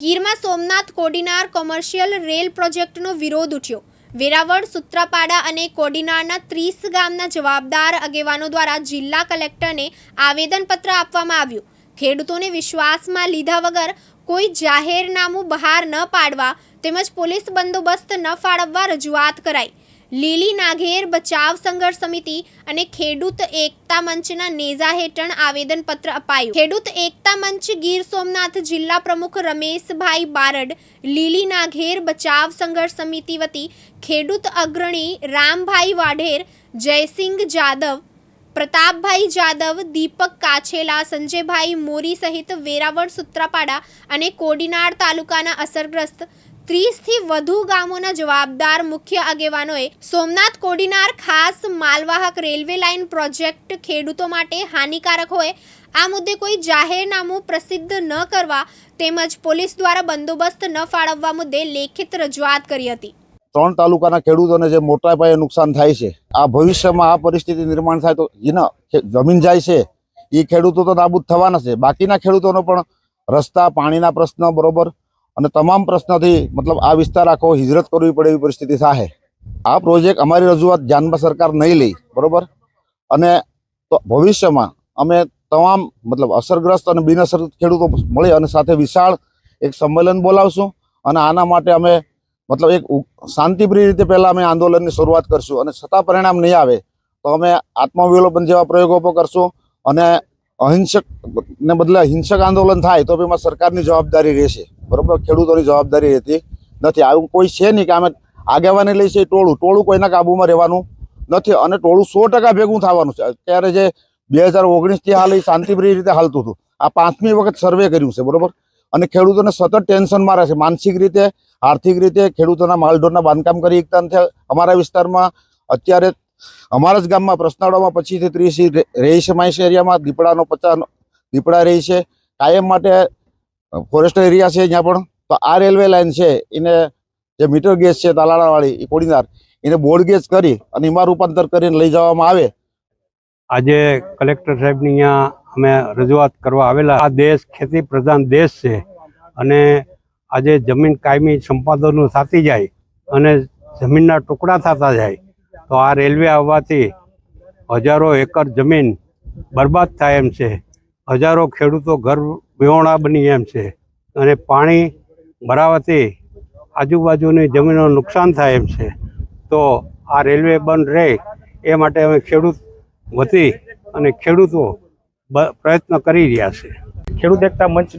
ગીરમાં Somnath Kodinar commercial rail પ્રોજેક્ટનો વિરોધ ઉઠ્યો। વેરાવળ, સુત્રાપાડા અને કોડીનારના 30 ગામના જવાબદાર આગેવાનો દ્વારા જિલ્લા કલેક્ટરને આવેદનપત્ર આપવામાં આવ્યું। ખેડૂતોને વિશ્વાસમાં લીધા વગર કોઈ જાહેરનામું બહાર ન પાડવા તેમજ પોલીસ બંદોબસ્ત ન ફાળવવા રજૂઆત કરાઈ। લીલી નાઘેર બચાવ સંઘર્ષ સમિતિ અને ખેડૂત એકતા મંચના નેજા હેઠળ આવેદનપત્ર અપાયું। ખેડૂત એકતા મંચ ગીર સોમનાથ જિલ્લા પ્રમુખ રમેશભાઈ બારડ, લીલી નાઘેર બચાવ સંઘર્ષ સમિતિ વતી ખેડૂત અગ્રણી રામભાઈ વાઢેર, જયસિંહ જાદવ, પ્રતાપભાઈ જાદવ, દીપક કાછેલા, સંજયભાઈ મોરી સહિત વેરાવળ, સુત્રાપાડા અને કોડીનાર તાલુકાના અસરગ્રસ્ત 30થી વધુ ગામોના જવાબદાર મુખ્ય આગેવાનોએ સોમનાથ કોડીનાર ખાસ માલવાહક રેલવે લાઇન પ્રોજેક્ટ ખેડૂતો માટે હાનિકારક હોય આ મુદ્દે કોઈ જાહેરનામું પ્રસિદ્ધ ન કરવા તેમજ પોલીસ દ્વારા બંદોબસ્ત ન ફાળવવા મુદ્દે લેખિત રજૂઆત કરી હતી। 3 તાલુકાના ખેડૂતોને જે મોટા પાયે નુકસાન થાય છે, આ ભવિષ્યમાં આ પરિસ્થિતિ નિર્માણ થાય તો જેના જમીન જાય છે એ ખેડૂતો તો નાબૂદ થવાના છે। બાકીના ખેડૂતોનો પણ રસ્તા, પાણીના પ્રશ્ન બરોબર અને તમામ પ્રશ્નોથી મતલબ આ વિસ્તાર આખો હિજરત કરવી પડે એવી પરિસ્થિતિ થાય। આ પ્રોજેક્ટ અમારી રજૂઆત ધ્યાનમાં સરકાર નહીં લે બરોબર, અને તો ભવિષ્યમાં અમે તમામ મતલબ અસરગ્રસ્ત અને બિનઅસરગ્રસ્ત ખેડૂતો મળી અને સાથે વિશાળ એક સંમેલન બોલાવશું અને આના માટે અમે મતલબ એક શાંતિપ્રિય રીતે પહેલાં અમે આંદોલનની શરૂઆત કરશું અને છતાં પરિણામ નહીં આવે તો અમે આત્મવિલોપન જેવા પ્રયોગો કરશું અને અહિંસક ને બદલે હિંસક આંદોલન થાય તો એમાં સરકારની જવાબદારી રહેશે બરોબર, ખેડૂતોની જવાબદારી રહેતી નથી। આવું કોઈ છે નહીં કે અમે આગેવાની લઈ છે ટોળું કોઈના કાબૂમાં રહેવાનું નથી અને ટોળું 100% ભેગું થવાનું છે। અત્યારે જે 2019થી હાલ એ શાંતિપ્રિય રીતે હાલતું હતું, આ 5મી વખત સર્વે કર્યું છે બરોબર, અને ખેડૂતોને સતત ટેન્શનમાં રહે છે, માનસિક રીતે, આર્થિક રીતે ખેડૂતોના માલઢોરના બાંધકામ કરી શકતા નથી। અમારા વિસ્તારમાં અત્યારે અમારા જ ગામમાં પ્રસનાળામાં 25 થી 30 રહી છે, માઇસ એરિયામાં દીપડાનો 50 દીપડા રહી છે કાયમ માટે, ફોરેસ્ટ એરિયા છે જ્યાં પણ। તો આ રેલવે લાઇન છે એને જે મીટર ગેજ છે તાલાળાવાળી એ કોડીનાર એને બોર્ડ ગેજ કરી અને એમાં રૂપાંતર કરીને લઈ જવામાં આવે। આજે કલેક્ટર સાહેબની અહીંયા અમે રજૂઆત કરવા આવેલા। આ દેશ ખેતી પ્રધાન દેશ છે અને આજે જમીન કાયમી સંપાદનો થતી જાય અને જમીનના ટુકડા થતા જાય તો આ રેલવે આવવાથી હજારો એકર જમીન બરબાદ થાય એમ છે, હજારો ખેડૂતો ઘર વિહોણા બની એમ છે અને પાણી ભરાવાથી આજુબાજુની જમીનો નુકસાન થાય એમ છે। તો આ રેલવે બંધ રહે એ માટે અમે ખેડૂત વતી અને ખેડૂતો પ્રયત્ન કરી રહ્યા છે। ખેડૂત એકતા મંચ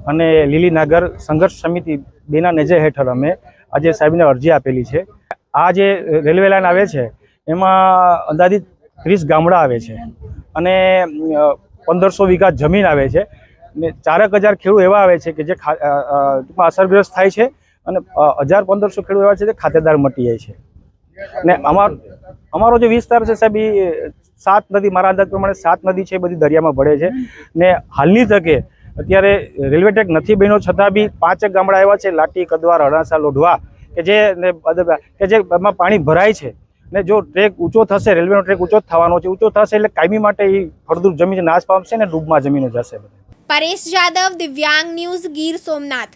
અને લીલી નાગર સંઘર્ષ સમિતિ બેના નેજા હેઠળ અમે આજે સાહેબને અરજી આપેલી છે। આ જે રેલવે લાઇન આવે છે એમાં અંદાજિત 30 ગામડા આવે છે અને 1500 વીઘા જમીન આવે છે ને 4000 ખેડૂત એવા આવે છે કે જે અસરગ્રસ્ત થાય છે અને 1500 ખેડૂત એવા છે જે ખાતેદાર મટી જાય છે। ને અમારો જે વિસ્તાર છે સાહેબ એ 7 નદી, મારા અંદાજ પ્રમાણે 7 નદી છે, બધી દરિયામાં ભળે છે ને હાલની તકે અત્યારે રેલવે ટ્રેક નથી બન્યો છતાં બી 5 ગામડા એવા છે, લાટી, કદવાર, હણાસા, લોઢવા કે જેમાં પાણી ભરાય છે ને જો ટ્રેક ઊંચો થશે, રેલવેનો ટ્રેક ઊંચો થવાનો છે, ઊંચો થશે એટલે કાયમી માટે એ ફળદ્રુપ જમીન નાશ પામશે ને ડૂબમાં જમીનો જશે। પરેશ જાદવ, દિવ્યાંગ ન્યૂઝ, ગીર સોમનાથ।